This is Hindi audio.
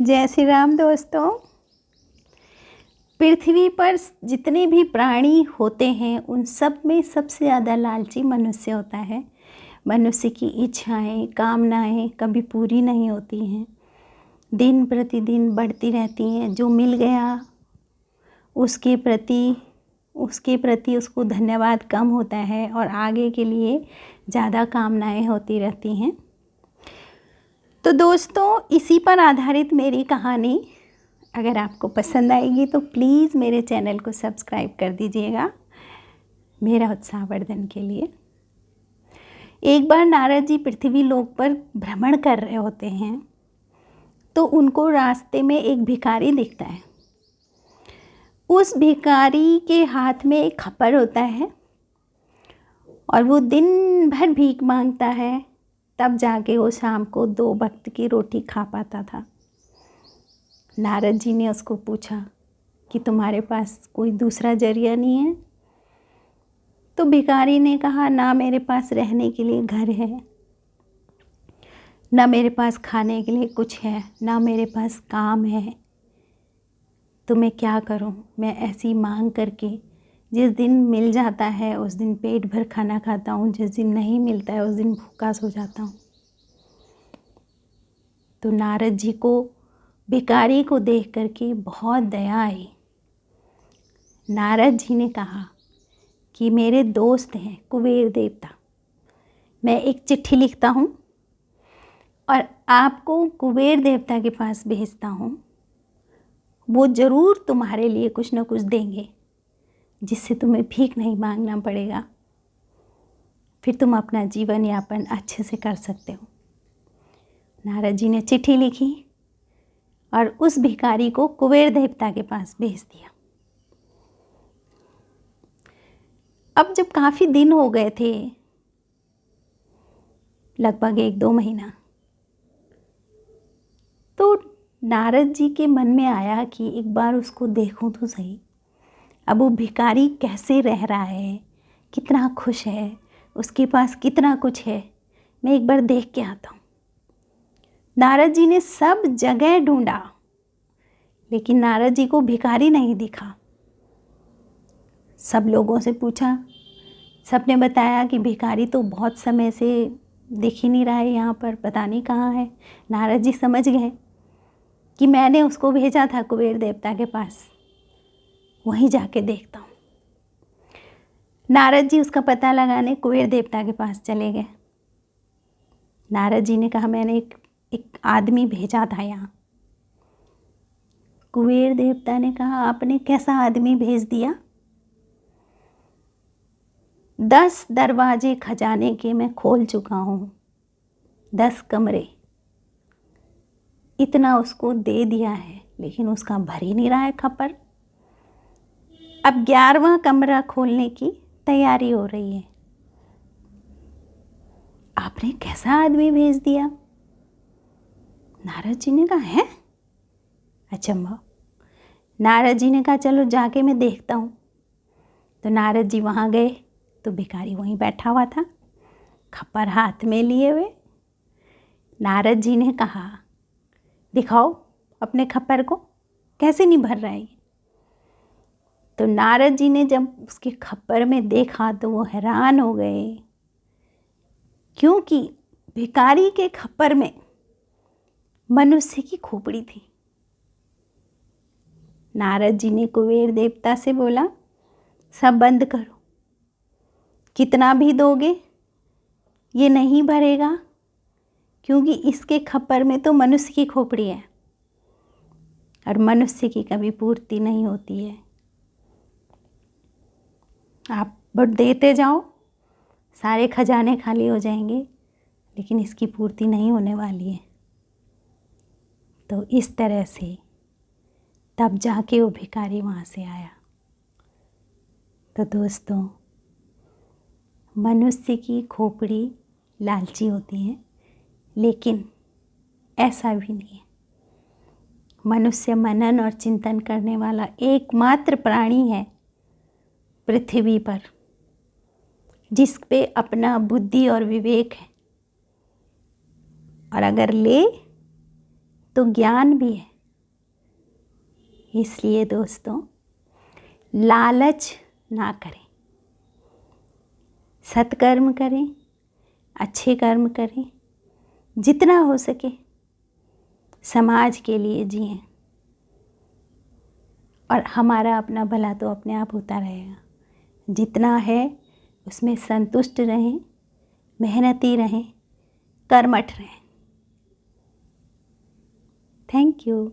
जय श्री राम दोस्तों। पृथ्वी पर जितने भी प्राणी होते हैं उन सब में सबसे ज़्यादा लालची मनुष्य होता है। मनुष्य की इच्छाएं, कामनाएं कभी पूरी नहीं होती हैं, दिन प्रतिदिन बढ़ती रहती हैं। जो मिल गया उसके प्रति उसको धन्यवाद कम होता है और आगे के लिए ज़्यादा कामनाएं होती रहती हैं। तो दोस्तों, इसी पर आधारित मेरी कहानी अगर आपको पसंद आएगी तो प्लीज़ मेरे चैनल को सब्सक्राइब कर दीजिएगा मेरा उत्साहवर्धन के लिए। एक बार नारद जी पृथ्वी लोक पर भ्रमण कर रहे होते हैं तो उनको रास्ते में एक भिखारी दिखता है। उस भिखारी के हाथ में एक खप्पर होता है और वो दिन भर भीख मांगता है, तब जाके वो शाम को 2 वक्त की रोटी खा पाता था। नारद जी ने उसको पूछा कि तुम्हारे पास कोई दूसरा जरिया नहीं है? तो भिखारी ने कहा, ना मेरे पास रहने के लिए घर है, ना मेरे पास खाने के लिए कुछ है, ना मेरे पास काम है। तो मैं क्या करूं? मैं ऐसी मांग करके जिस दिन मिल जाता है उस दिन पेट भर खाना खाता हूँ, जिस दिन नहीं मिलता है उस दिन भूखा सो जाता हूँ। तो नारद जी को भिखारी को देख करके बहुत दया आई। नारद जी ने कहा कि मेरे दोस्त हैं कुबेर देवता, मैं एक चिट्ठी लिखता हूँ और आपको कुबेर देवता के पास भेजता हूँ। वो ज़रूर तुम्हारे लिए कुछ न कुछ देंगे जिससे तुम्हें भीख नहीं मांगना पड़ेगा, फिर तुम अपना जीवन यापन अच्छे से कर सकते हो। नारद जी ने चिट्ठी लिखी और उस भिखारी को कुबेर देवता के पास भेज दिया। अब जब काफ़ी दिन हो गए थे, लगभग 1-2 महीना, तो नारद जी के मन में आया कि एक बार उसको देखूं तो सही। अब वो भिखारी कैसे रह रहा है, कितना खुश है, उसके पास कितना कुछ है, मैं एक बार देख के आता हूँ। नारद जी ने सब जगह ढूंढा लेकिन नारद जी को भिखारी नहीं दिखा। सब लोगों से पूछा, सबने बताया कि भिखारी तो बहुत समय से दिख ही नहीं रहा है यहाँ पर, पता नहीं कहाँ है। नारद जी समझ गए कि मैंने उसको भेजा था कुबेर देवता के पास, वहीं जाके देखता हूँ। नारद जी उसका पता लगाने कुबेर देवता के पास चले गए। नारद जी ने कहा, मैंने एक आदमी भेजा था यहाँ। कुबेर देवता ने कहा, आपने कैसा आदमी भेज दिया? 10 दरवाजे खजाने के मैं खोल चुका हूँ, 10 कमरे, इतना उसको दे दिया है लेकिन उसका भर ही नहीं रहा है खप्पर। अब 11वां कमरा खोलने की तैयारी हो रही है। आपने कैसा आदमी भेज दिया? नारद जी ने कहा, है अचंभा। नारद जी ने कहा, चलो जाके मैं देखता हूँ। तो नारद जी वहाँ गए तो भिखारी वहीं बैठा हुआ था, खप्पर हाथ में लिए हुए। नारद जी ने कहा, दिखाओ अपने खप्पर को, कैसे नहीं भर रहा है? तो नारद जी ने जब उसके खप्पर में देखा तो वो हैरान हो गए, क्योंकि भिखारी के खप्पर में मनुष्य की खोपड़ी थी। नारद जी ने कुबेर देवता से बोला, सब बंद करो, कितना भी दोगे ये नहीं भरेगा, क्योंकि इसके खप्पर में तो मनुष्य की खोपड़ी है और मनुष्य की कभी पूर्ति नहीं होती है। आप बट देते जाओ, सारे खजाने खाली हो जाएंगे लेकिन इसकी पूर्ति नहीं होने वाली है। तो इस तरह से तब जाके वो भिखारी वहाँ से आया। तो दोस्तों, मनुष्य की खोपड़ी लालची होती है, लेकिन ऐसा भी नहीं है। मनुष्य मनन और चिंतन करने वाला एकमात्र प्राणी है पृथ्वी पर जिस पे अपना बुद्धि और विवेक है, और अगर ले तो ज्ञान भी है। इसलिए दोस्तों, लालच ना करें, सत्कर्म करें, अच्छे कर्म करें, जितना हो सके समाज के लिए जिएं, और हमारा अपना भला तो अपने आप होता रहेगा। जितना है उसमें संतुष्ट रहें, मेहनती रहें, कर्मठ रहें। Thank you.